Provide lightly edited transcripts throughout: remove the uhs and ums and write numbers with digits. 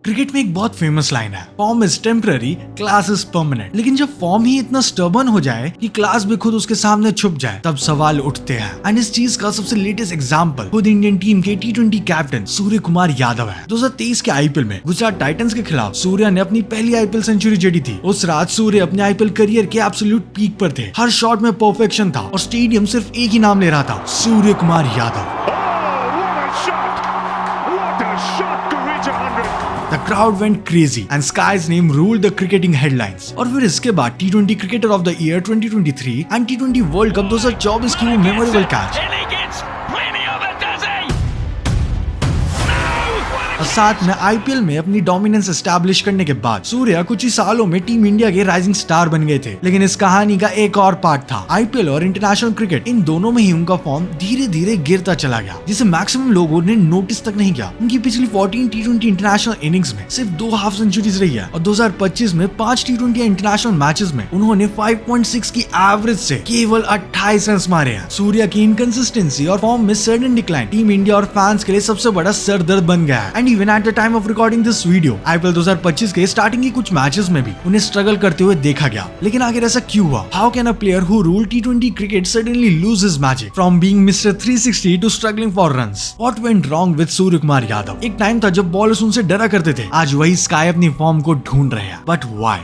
Cricket में एक बहुत फेमस लाइन है, form is temporary, class is permanent. लेकिन जब फॉर्म ही इतना स्टबर्न हो जाए कि क्लास भी खुद उसके सामने छुप जाए, तब सवाल उठते हैं। एंड इस चीज का सबसे लेटेस्ट एग्जांपल खुद इंडियन टीम के T20 कैप्टन सूर्य कुमार यादव है। 2023 के आईपीएल में गुजरात टाइटंस के खिलाफ सूर्य ने अपनी पहली आईपीएल सेंचुरी जड़ी थी। उस रात सूर्य अपने आईपीएल करियर के एब्सोल्यूट पीक पर थे। हर शॉट में परफेक्शन था और स्टेडियम सिर्फ एक ही नाम ले रहा था, सूर्य Kumar Yadav. The crowd went crazy and Sky's name ruled the cricketing headlines। और फिर इसके बाद T20 Cricketer of the Year 2023 and T20 World Cup 2024 की वो मेमोरेबल कैच और साथ में आईपीएल में अपनी डोमिनेंस एस्टैब्लिश करने के बाद सूर्या कुछ ही सालों में टीम इंडिया के राइजिंग स्टार बन गए थे। लेकिन इस कहानी का एक और पार्ट था। आईपीएल और इंटरनेशनल क्रिकेट, इन दोनों में ही उनका फॉर्म धीरे धीरे गिरता चला गया, जिसे मैक्सिमम लोगों ने नोटिस तक नहीं किया। उनकी पिछली 14 T20 इंटरनेशनल इनिंग्स में सिर्फ 2 हाफ सेंचुरीज रही है और 2025 में 5 T20 इंटरनेशनल मैचेस में उन्होंने 5.6 की एवरेज से केवल 28 रन मारे हैं। सूर्या की इनकंसिस्टेंसी और फॉर्म में सडन डिक्लाइन टीम इंडिया और फैंस के लिए सबसे बड़ा सरदर्द बन गया है। Even at the time of recording this video, IPL 2025 के स्टार्टिंग की कुछ मैचेस में भी उन्हें स्ट्रगल करते हुए देखा गया। लेकिन आखिर ऐसा क्यों हुआ? How can a player who ruled T20 cricket suddenly lose his magic from being Mr. 360 to struggling for runs? What went wrong with सूर्य कुमार यादव? एक टाइम था जब बॉलर्स उनसे डरा करते थे। आज वही स्काई अपनी फॉर्म को ढूंढ रहे हैं। But why?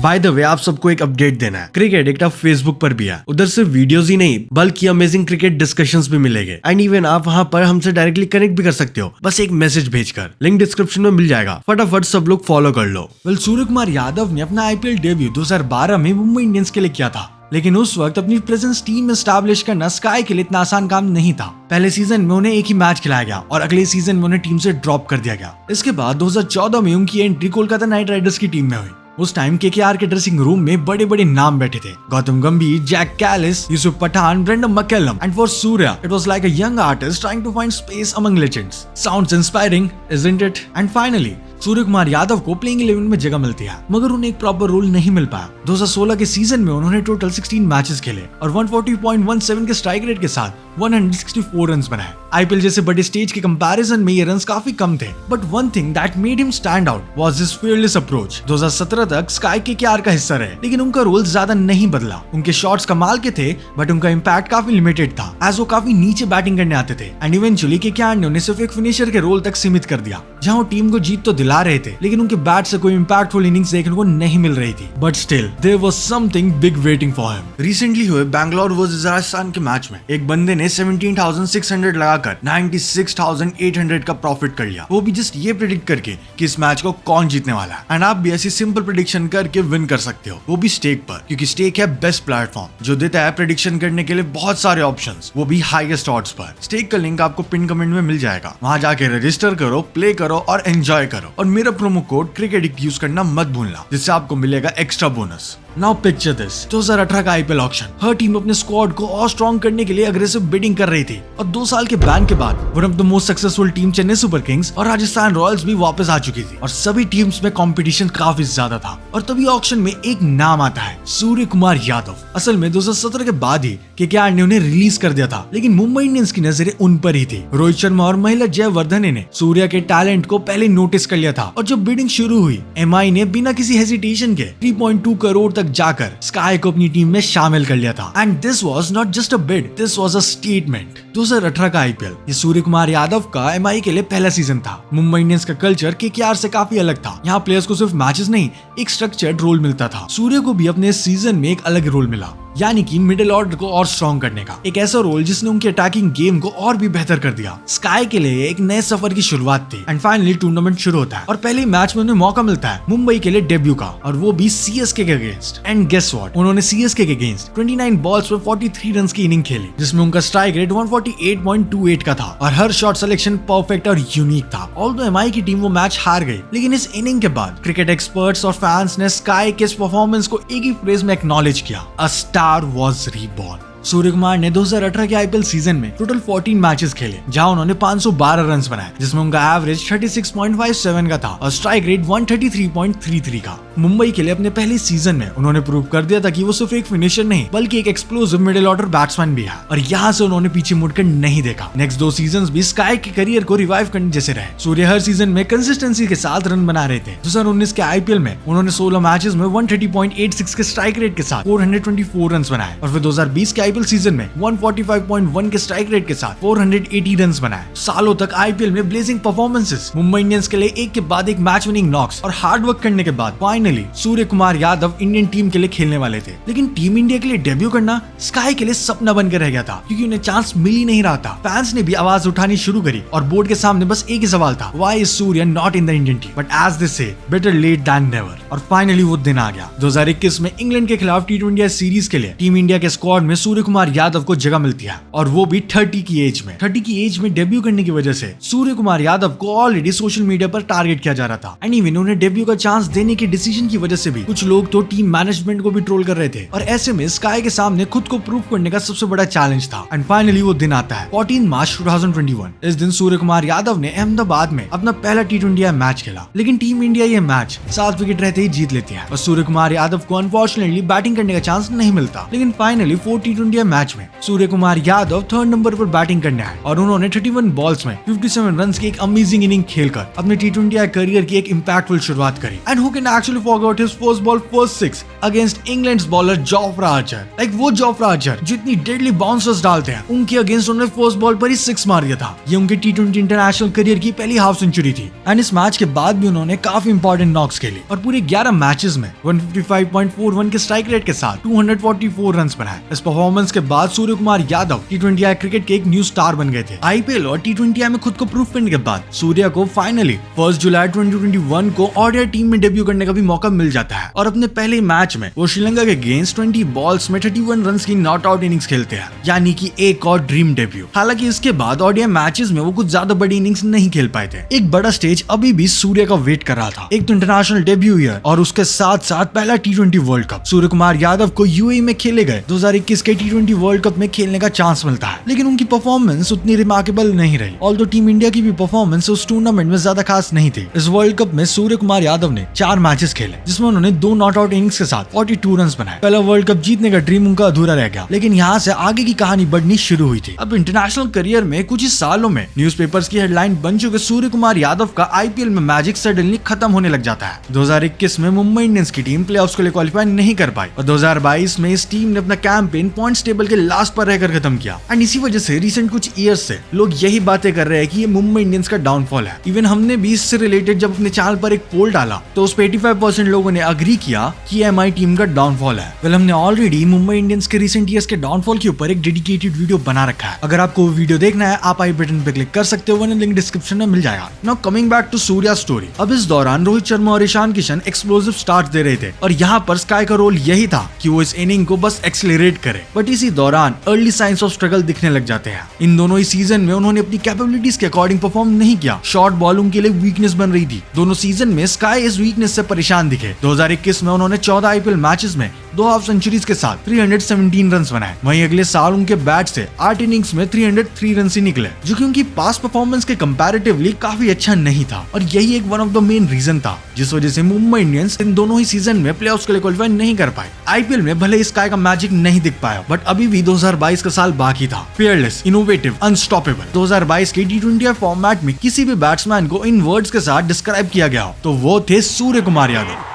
By the way, आप सबको एक अपडेट देना है। क्रिकेट एक फेसबुक पर भी है। उधर सिर्फ वीडियोस ही नहीं बल्कि अमेजिंग क्रिकेट डिस्कशंस भी मिलेंगे। एंड इवन आप वहां पर हमसे डायरेक्टली कनेक्ट भी कर सकते हो, बस एक मैसेज भेजकर। लिंक डिस्क्रिप्शन में मिल जाएगा, फटाफट सब लोग फॉलो कर लो। सूर्य कुमार यादव ने अपना आईपीएल डेब्यू 2012 में मुंबई इंडियंस के लिए किया था। लेकिन उस वक्त अपनी प्रेजेंस टीम में एस्टैब्लिश करना स्काई के लिए इतना आसान काम नहीं था। पहले सीजन में उन्हें एक ही मैच खिलाया गया और अगले सीजन में उन्हें टीम से ड्रॉप कर दिया गया। इसके बाद 2014 में उनकी एंट्री कोलकाता नाइट राइडर्स की टीम में हुई। उस टाइम केकेआर के ड्रेसिंग रूम में बड़े बड़े नाम बैठे थे, Gautam Gambhir, Jack Kallis, Yusuf Pathan, Brendon McCullum, and for Surya it was like a young artist trying to find space among legends. Sounds inspiring, isn't it? And finally Surya Kumar Yadav को प्लेइंग 11 में जगह मिलती है, मगर उन्हें एक प्रॉपर रोल नहीं मिल पाया। 2016 के सीजन में उन्होंने टोटल 16 मैचेस खेले और 140.17 के स्ट्राइक रेट के साथ 164 रन्स बनाए। आईपीएल जैसे बड़े स्टेज के कंपैरिजन में ये रन्स काफी कम थे, but one thing that made him stand out was his fearless approach. 2017 तक स्काई केकेआर का हिस्सा रहे, लेकिन उनका रोल ज्यादा नहीं बदला। उनके शॉट्स कमाल के थे, बट उनका इम्पैक्ट काफी लिमिटेड था, एज वो काफी नीचे बैटिंग करने आते थे। एंड इवेंचुअली केकेआर ने उन्हें सिर्फ एक फिनिशर के रोल तक सीमित कर दिया, जहां वो टीम को जीत तो दिला रहे थे, लेकिन उनके बैट से कोई इंपैक्टफुल इनिंग्स देखने को नहीं मिल रही थी। But still there was something big waiting for him. Recently हुए बैंगलोर वर्सेस राजस्थान के मैच में एक बंदे ने 17,600 लगाकर 96,800 का प्रॉफिट कर लिया, वो भी जस्ट ये प्रेडिक्ट करके कि इस मैच को कौन जीतने वाला है। एंड आप भी ऐसी सिंपल प्रेडिक्शन करके विन कर सकते हो, वो भी स्टेक पर, क्योंकि स्टेक है बेस्ट प्लेटफॉर्म जो देता है प्रेडिक्शन करने के लिए बहुत सारे ऑप्शंस, वो भी हाईएस्ट ऑड्स पर। स्टेक का लिंक आपको पिन कमेंट में मिल जाएगा, वहां जाके रजिस्टर करो, प्ले करो और एंजॉय करो। और मेरा प्रोमो कोड क्रिकेट यूज करना मत भूलना, जिससे आपको मिलेगा extra bonus. Now picture this, 2018 का आईपीएल ऑक्शन, हर टीम अपने स्क्वाड को और स्ट्रॉन्ग करने के लिए अग्रेसिव बिडिंग कर रही थी और 2 साल के बैन के बाद one of the most successful team Chennai super Kings और राजस्थान रॉयल्स भी वापस आ चुकी थी और सभी टीम्स में कंपटीशन काफी ज्यादा था। और तभी ऑक्शन में एक नाम आता है, सूर्य कुमार यादव। असल में 2017 के बाद ही केकेआर ने उन्हें रिलीज कर दिया था, लेकिन मुंबई इंडियंस की नजरें उन पर ही थी। रोहित शर्मा और महिला जयवर्धने ने सूर्या के टैलेंट को पहले नोटिस कर लिया था और जब बिडिंग शुरू हुई, एमआई ने बिना किसी हेजिटेशन के 3.2 करोड़ तक जाकर स्काई को अपनी टीम में शामिल कर लिया था। And this was not just a bid, this was a statement. 2018 का आईपीएल ये सूर्य कुमार यादव का एमआई के लिए पहला सीजन था। मुंबई इंडियंस का कल्चर केकेआर से काफी अलग था। यहाँ प्लेयर्स को सिर्फ मैचेस नहीं, एक स्ट्रक्चर्ड रोल मिलता था। सूर्य को भी अपने सीजन में एक अलग रोल मिला, यानी कि मिडिल ऑर्डर को और स्ट्रॉन्ग करने का एक ऐसा रोल जिसने उनके अटैकिंग गेम को और भी बेहतर कर दिया। स्काई के लिए एक नए सफर की शुरुआत थी। एंड फाइनली टूर्नामेंट शुरू होता है और पहले मैच में उन्हें मौका मिलता है मुंबई के लिए डेब्यू का, और वो भी सीएसके के अगेंस्ट। एंड गेस व्हाट, उन्होंने सीएसके के अगेंस्ट 29 बॉल्स में 43 रन की इनिंग खेली, जिसमें उनका स्ट्राइक रेट 148.28 का था और हर शॉट सिलेक्शन परफेक्ट और यूनिक था। ऑल्दो एमआई की टीम वो मैच हार गई, लेकिन इस इनिंग के बाद क्रिकेट एक्सपर्ट्स और फैंस ने स्काई के इस परफॉर्मेंस को एक ही फ्रेज में एक्नॉलेज किया, a star was reborn. Surya Kumar ने 2018 के आईपीएल सीजन में टोटल 14 मैचेस खेले, जहां उन्होंने 512 रन बनाए, जिसमें उनका एवरेज 36.57 का था और स्ट्राइक रेट 133.33 का। मुंबई के लिए अपने पहले सीजन में उन्होंने प्रूव कर दिया था कि वो सिर्फ एक फिनिशर नहीं बल्कि एक एक्सप्लोसिव मिडिल ऑर्डर बैट्समैन भी है, और यहाँ से उन्होंने पीछे मुड़कर नहीं देखा। नेक्स्ट 2 सीजन भी स्काई के करियर को रिवाइव करने जैसे रहे। सूर्य हर सीजन में कंसिस्टेंसी के साथ रन बना रहे थे। 2019 के आईपीएल में उन्होंने 16 मैचेस में 130.86 के स्ट्राइक रेट के साथ 424 रन बनाए, और फिर 2020 के आईपीएल सीजन में 145.1 के स्ट्राइक रेट के साथ 480 रन बनाए। सालों तक आईपीएल में ब्लेजिंग परफॉर्मेंसेस, मुंबई इंडियंस के लिए एक के बाद एक मैच विनिंग नॉक्स और हार्ड वर्क करने के बाद finally Surya Kumar Yadav Indian team के लिए खेलने वाले थे। लेकिन टीम इंडिया के लिए डेब्यू करना स्काई के लिए सपना बनकर रह गया था, क्योंकि उन्हें चांस मिल ही नहीं रहा था। फैंस ने भी आवाज उठानी शुरू करी और बोर्ड के सामने बस एक ही सवाल था, why is Surya not in the Indian team? But as they say, better late than never. और फाइनली वो दिन आ गया। 2021 में इंग्लैंड के खिलाफ टी20 सीरीज के लिए टीम इंडिया के स्क्वाड में सूर्य कुमार यादव को जगह मिलती है, और वो भी 30 की एज में। 30 की एज में डेब्यू करने की वजह से सूर्य कुमार यादव को ऑलरेडी सोशल मीडिया पर टारगेट किया जा रहा था। एंड इवन उन्हें डेब्यू का चांस देने के डिसीजन की वजह से भी कुछ लोग तो टीम मैनेजमेंट को भी ट्रोल कर रहे थे, और ऐसे में स्काई के सामने खुद को प्रूव करने का सबसे बड़ा चैलेंज था। एंड फाइनली वो दिन आता है 14 मार्च 2021। इस दिन सूर्य कुमार यादव ने अहमदाबाद में अपना पहला टी20 मैच खेला, लेकिन टीम इंडिया ये मैच 7 विकेट रहते ही जीत लेती है, और सूर्य कुमार यादव को अनफॉर्चुनेटली बैटिंग करने का चांस नहीं मिलता। लेकिन फाइनली 4 टी20 मैच में सूर्य कुमार यादव 3rd नंबर पर बैटिंग करने आए, और उन्होंने 31 बॉल्स में 57 रन की एक अमेजिंग इनिंग खेलकर अपने टी20 करियर की एक इंपैक्टफुल शुरुआत करी। And who can actually forget his first ball first six against England's bowler Jofra Archer. Like वो जोफ्रा आर्चर जो इतनी डेडली बाउंसर्स डालते हैं, उनके अगेंस्ट उन्होंने फर्स्ट बॉल पर ही 6 मार दिया था। ये उनके टी20 इंटरनेशनल करियर की पहली हाफ सेंचुरी थी। एंड इस मैच के बाद भी उन्होंने काफी इंपॉर्टेंट नॉक्स खेली, और पूरे 11 मैचेस में 155.41 के स्ट्राइक रेट के साथ 244 रन बनाए। इस परफॉर्मेंस के बाद सूर्य कुमार यादव टी20 क्रिकेट के एक न्यू स्टार बन गए थे। आईपीएल और टी20 में खुद को प्रूव करने के बाद सूर्य को फाइनली 1 जुलाई 2021 को ओडीआई टीम में डेब्यू करने का भी मौका मिल जाता है, और अपने पहले मैच में वो श्रीलंका के अगेंस्ट 20 बॉल्स में 31 रन की नॉट आउट इनिंग्स खेलते हैं, यानी कि एक और ड्रीम डेब्यू। हालांकि इसके बाद ओडीआई मैचेस में वो कुछ ज्यादा बड़ी इनिंग्स नहीं खेल पाए थे। एक बड़ा स्टेज अभी भी सूर्य का वेट कर रहा था, एक तो इंटरनेशनल डेब्यू ईयर और उसके साथ साथ पहला टी20 वर्ल्ड कप। सूर्य कुमार यादव को यूएई में खेले गए 2021 के टी20 वर्ल्ड कप में खेलने का चांस मिलता है, लेकिन उनकी परफॉर्मेंस उतनी रिमार्केबल नहीं रही। ऑल्दो टीम इंडिया की भी परफॉर्मेंस उस टूर्नामेंट में ज्यादा खास नहीं थी। इस वर्ल्ड कप में सूर्य कुमार यादव ने 4 मैचेस खेले, जिसमें उन्होंने 2 नॉट आउट इनिंग्स के साथ 42 रन बनाए। पहला वर्ल्ड कप जीतने का ड्रीम उनका अधूरा रह गया, लेकिन यहाँ से आगे की कहानी बढ़नी शुरू हुई थी। अब इंटरनेशनल करियर में कुछ ही सालों में न्यूज़पेपर्स की हेडलाइन बन चुके सूर्य कुमार यादव का आईपीएल में मैजिक सडनली खत्म होने लग जाता है। 2021 में मुंबई इंडियंस की टीम प्लेऑफ्स के लिए क्वालिफाई नहीं कर पाई, और 2022 में इस टीम ने अपना कैंपेन पॉइंट्स टेबल के लास्ट पर रहकर खत्म किया। एंड इसी वजह से रिसेंट कुछ ईयर्स से लोग यही बातें कर रहे हैं कि ये मुंबई इंडियंस का डाउनफॉल है। इवन हमने भी इससे रिलेटेड जब अपने चैनल पर एक पोल डाला तो उस पे 85% लोगों ने अग्री किया कि एमआई टीम का डाउनफॉल है। वेल, हमने ऑलरेडी मुंबई इंडियंस के रिसेंट ईयर्स के डाउनफॉल के ऊपर एक डेडिकेटेड वीडियो बना रखा है। अगर आपको वो वीडियो देखना है आप आई बटन पे क्लिक कर सकते हो, वरना लिंक डिस्क्रिप्शन में मिल जाएगा। Now coming back to Surya story. अब इस दौरान रोहित शर्मा और ईशान किशन एक्सप्लोसिव स्टार्ट दे रहे थे, और यहाँ पर स्काई का रोल यही था कि वो इस इनिंग को बस एक्सेलरेट करे। बट इसी दौरान अर्ली साइंस ऑफ स्ट्रगल दिखने लग जाते हैं। इन दोनों ही सीजन में उन्होंने अपनी कैपेबिलिटीज के अकॉर्डिंग परफॉर्म नहीं किया। शॉर्ट बॉल उनके लिए वीकनेस बन रही थी। दोनों सीजन में स्काई इस वीकनेस से परेशान दिखे। 2021 में उन्होंने 14 आईपीएल मैचेस में 2 हाफ सेंचुरीज के साथ 317 रन बनाए। वहीं अगले साल उनके बैट से 8 इनिंग्स में 303 रन ही निकले, जो कि उनकी पास्ट परफॉर्मेंस के कंपैरेटिवली काफी अच्छा नहीं था, और यही एक one of the main reason था जिस वजह से मुंबई इंडियंस इन दोनों ही सीजन में प्लेऑफ्स के लिए क्वालिफाई नहीं कर पाए। आईपीएल में भले स्काई का मैजिक नहीं दिख पाया, बट अभी भी 2022 का साल बाकी था। Fearless, innovative, unstoppable. 2022 के टी20 फॉर्मेट में किसी भी बैट्समैन को इन वर्ड्स के साथ डिस्क्राइब किया गया हो तो वो थे Surya Kumar Yadav.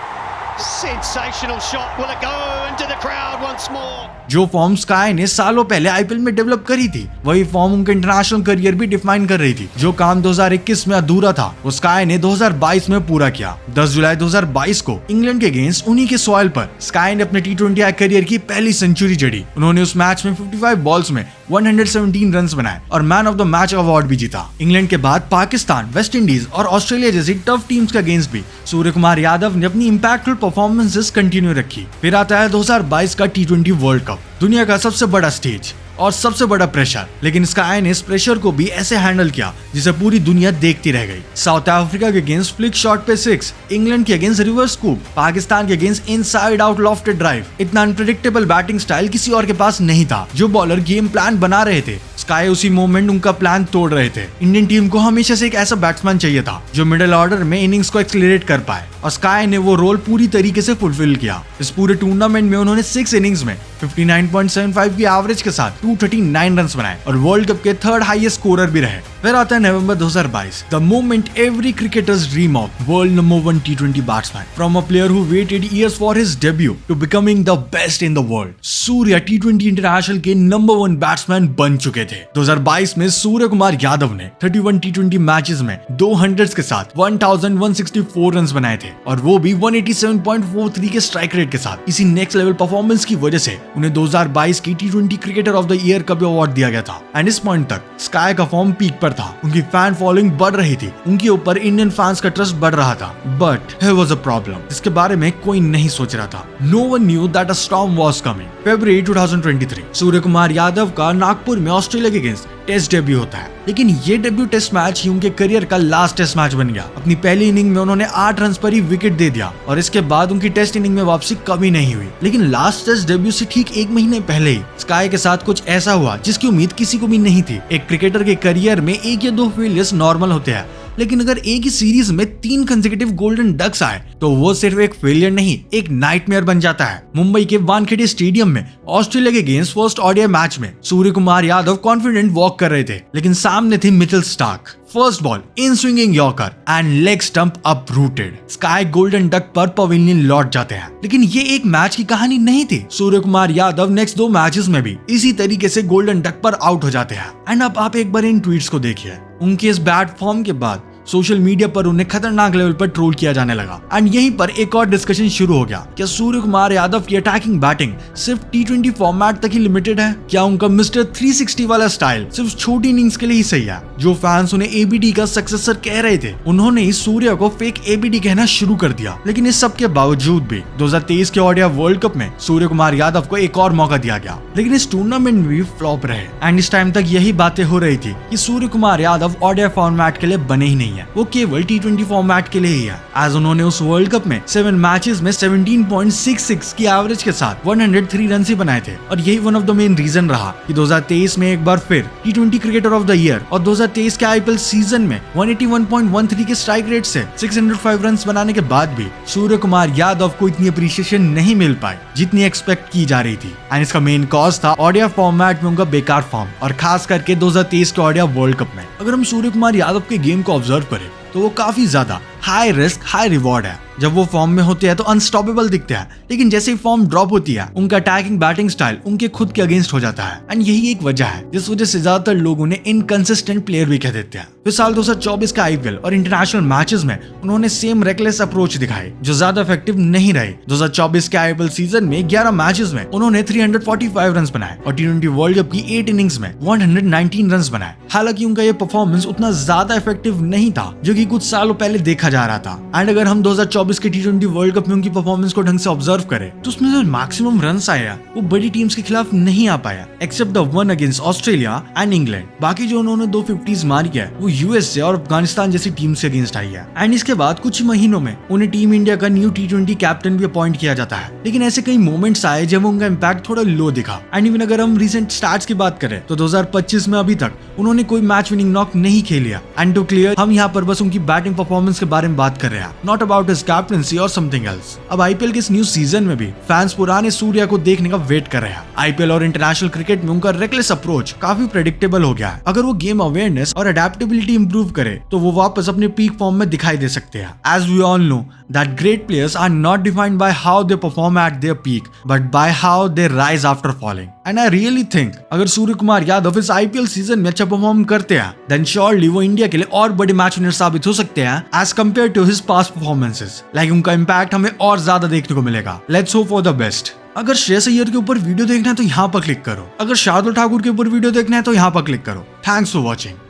Sensational shot. Will it go into the crowd once more? जो फॉर्म स्काई ने सालों पहले आईपीएल में डेवलप करी थी, वही फॉर्म उनके इंटरनेशनल करियर भी डिफाइन कर रही थी। जो काम 2021 में अधूरा था वो स्काई ने 2022 में पूरा किया। 10 जुलाई 2022 को इंग्लैंड के अगेंस्ट उन्हीं के सॉइल पर स्काई ने अपने टी20 करियर की पहली सेंचुरी जड़ी। उन्होंने उस मैच में 55 बॉल्स में 117 रन बनाए और man of the match award भी जीता। इंग्लैंड के बाद पाकिस्तान, वेस्ट इंडीज और ऑस्ट्रेलिया जैसी टफ टीम्स के अगेंस्ट भी सूर्य कुमार यादव ने अपनी इंपैक्टफुल परफॉर्मेंसेस कंटिन्यू रखी। फिर आता है 2022 का टी20 वर्ल्ड कप, दुनिया का सबसे बड़ा स्टेज। और सबसे बड़ा प्रेशर। लेकिन स्काई ने इस प्रेशर को भी ऐसे हैंडल किया जिसे पूरी दुनिया देखती रह गई। साउथ अफ्रीका के अगेंस्ट फ्लिक शॉट पे 6, इंग्लैंड के अगेंस्ट रिवर्स स्कूप, पाकिस्तान के against inside out lofted drive. इतना अनप्रेडिक्टेबल बैटिंग स्टाइल किसी और के पास नहीं था। जो बॉलर गेम प्लान बना रहे थे, स्काई उसी मोमेंट उनका प्लान तोड़ रहे थे। इंडियन टीम को हमेशा से एक ऐसा बैट्समैन चाहिए था जो मिडिल ऑर्डर में इनिंग्स को एक्सीलरेट कर पाए, और स्काई ने वो रोल पूरी तरीके से फुलफिल किया। इस पूरे टूर्नामेंट में उन्होंने 6 इनिंग्स में 59.75 की एवरेज के साथ 239 रन बनाए और वर्ल्ड कप के 3rd हाईएस्ट स्कोरर भी रहे। फिर आता है November 2022, the moment every cricketers dream of, world number 1 T20 batsman, from a player who waited years for his debut to becoming the best in the world. Surya T20 international के number 1 batsman बन चुके थे। 2022 में सूर्य कुमार यादव ने 31 T20 matches में 200 के साथ 1164 run बनाए थे, और वो भी 187.43 के स्ट्राइक रेट के साथ। इसी नेक्स्ट लेवल परफॉर्मेंस की वजह से उन्हें 2022 की T20 cricketer of the year का भी अवार्ड दिया गया था। एंड इस पॉइंट तक स्काई का फॉर्म पीक पर था, उनकी फैन फॉलोइंग बढ़ रही थी, उनके ऊपर इंडियन फैंस का ट्रस्ट बढ़ रहा था। But here was a problem जिसके बारे में कोई नहीं सोच रहा था। No one knew that a storm was coming. फरवरी 2023, सूर्य कुमार यादव का नागपुर में ऑस्ट्रेलिया के अगेंस्ट टेस्ट डेब्यू होता है, लेकिन ये डेब्यू टेस्ट मैच ही उनके करियर का लास्ट टेस्ट मैच बन गया। अपनी पहली इनिंग में उन्होंने 8 रन पर ही विकेट दे दिया, और इसके बाद उनकी टेस्ट इनिंग में वापसी कभी नहीं हुई। लेकिन लास्ट टेस्ट डेब्यू से ठीक 1 महीने पहले ही स्काई के साथ कुछ ऐसा हुआ जिसकी उम्मीद किसी को भी नहीं थी। एक क्रिकेटर के करियर में 1 या 2 फेलियर्स नॉर्मल होते हैं, लेकिन अगर एक ही सीरीज में 3 कंसेक्यूटिव गोल्डन डक्स आए तो वो सिर्फ एक फेलियर नहीं, एक नाइटमेयर बन जाता है। मुंबई के वानखेड़े स्टेडियम में ऑस्ट्रेलिया के अगेंस्ट फर्स्ट ओडीआई मैच में सूर्य कुमार यादव कॉन्फिडेंट वॉक कर रहे थे, लेकिन सामने थे Mitchell Starc. First ball in swinging yorker and leg stump uprooted. Sky golden duck पर पवेलियन लौट जाते हैं। लेकिन ये एक मैच की कहानी नहीं थी। सूर्य कुमार यादव नेक्स्ट 2 मैचेस में भी इसी तरीके से गोल्डन डक पर आउट हो जाते हैं। एंड अब आप एक बार इन ट्वीट्स को देखिए। उनके इस बैड फॉर्म के बाद सोशल मीडिया पर उन्हें खतरनाक लेवल पर ट्रोल किया जाने लगा। एंड यहीं पर एक और डिस्कशन शुरू हो गया, क्या सूर्य कुमार यादव की अटैकिंग बैटिंग सिर्फ T20 फॉर्मेट तक ही लिमिटेड है? क्या उनका मिस्टर 360 वाला स्टाइल सिर्फ छोटी इनिंग्स के लिए ही सही है? जो फैंस उन्हें ABD का सक्सेसर कह रहे थे, उन्होंने ही सूर्य को फेक ABD कहना शुरू कर दिया। लेकिन इस सब के बावजूद भी 2023 के ओडीआई वर्ल्ड कप में सूर्य कुमार यादव को एक और मौका दिया गया, लेकिन इस टूर्नामेंट में भी फ्लॉप रहे। एंड इस टाइम तक यही बातें हो रही थी कि सूर्य कुमार यादव ओडीआई फॉर्मेट के लिए बने ही नहीं है, वो केवल T20 फॉर्मेट के लिए ही है। एज उन्होंने उस वर्ल्ड कप में 7 मैचेस में 17.66 की एवरेज के साथ 103 रन ही बनाए थे, और यही one of the main reason रहा कि 2023 में एक बार फिर T20 cricketer of the year और 2023 के IPL सीजन में 181.13 के स्ट्राइक रेट से 605 रन बनाने के बाद भी सूर्य कुमार यादव को इतनी अप्रिशिएशन नहीं मिल पाई जितनी एक्सपेक्ट की जा रही थी। एंड इसका मेन कॉज था ओडीआई फॉर्मेट में उनका बेकार फॉर्म, और खास करके 2023 के ओडीआई वर्ल्ड कप में। अगर हम सूर्य कुमार यादव के गेम को ऑब्जर्व करें तो वो काफी ज्यादा हाई रिस्क हाई रिवॉर्ड है। जब वो फॉर्म में होते हैं तो अनस्टॉपेबल दिखते हैं, लेकिन जैसे ही फॉर्म ड्रॉप होती है उनका अटैकिंग बैटिंग स्टाइल उनके खुद के अगेंस्ट हो जाता है। एंड यही एक वजह है जिस वजह से ज्यादातर लोग उन्हें इनकंसिस्टेंट प्लेयर भी कह देते हैं। फिर साल 2024 का IPL और इंटरनेशनल मैचेस में उन्होंने सेम रेकलेस अप्रोच दिखाई जो ज्यादा इफेक्टिव नहीं रहे। 2024 के IPL सीजन में 11 मैचेस में उन्होंने 345 रन बनाए और T20 वर्ल्ड कप की 8 इनिंग्स में 119 रन बनाए। हालांकि उनका ये परफॉर्मेंस उतना ज्यादा इफेक्टिव नहीं था जो कि कुछ सालों पहले देखा जा रहा था। एंड अगर हम 2024 के T20 वर्ल्ड कप में उनकी परफॉर्मेंस को ढंग से ऑब्जर्व करें तो उसमें जो मैक्सिमम रन्स आया वो बड़ी टीम्स के खिलाफ नहीं आ पाया, except the one against Australia and England. बाकी जो उन्होंने 2 50s मारी है वो USA और अफगानिस्तान जैसी टीम से अगेंस्ट आई है। एंड इसके बाद कुछ महीनों में उन्हें टीम इंडिया का न्यू T20 कैप्टन भी अपॉइंट किया जाता है। लेकिन ऐसे कई मोमेंट्स आए जब उनका इम्पैक्ट थोड़ा लो दिखा। एंड इवन अगर हम रिसेंट स्टार्ट्स की बात करें तो 2025 में अभी तक उन्होंने कोई मैच विनिंग नॉक नहीं खेल लिया। एंड टू क्लियर, हम यहाँ पर बस उनकी बैटिंग परफॉर्मेंस के बारे में बात कर रहे हैं, नॉट अबाउट हिज कैप्टनसी और समथिंग एल्स। अब IPL के इस न्यू सीजन में भी फैंस पुराने सूर्या को देखने का वेट कर रहे हैं। IPL और इंटरनेशनल क्रिकेट में उनका रेकलेस अप्रोच काफी प्रेडिक्टेबल हो गया है। अगर वो गेम अवेयरनेस और अडेप्टेबिलिटी इंप्रूव करे तो वो वापस अपने पीक फॉर्म में दिखाई दे सकते हैं। As we all know that great players are not defined by how they perform at their peak but by how they rise after falling. And I really think अगर सूर्य कुमार यादव इस IPL सीजन में अच्छा perform करते हैं then surely वो India के लिए और बड़े मैच विनर साबित हो सकते हैं as compared to his past performances. Like उनका इम्पैक्ट हमें और ज्यादा देखने को मिलेगा। Let's hope for the best. अगर श्रेयस अय्यर के ऊपर वीडियो देखना है तो यहाँ पर क्लिक करो। अगर शार्दुल ठाकुर के ऊपर वीडियो देखना है तो यहाँ पर क्लिक करो। Thanks for watching.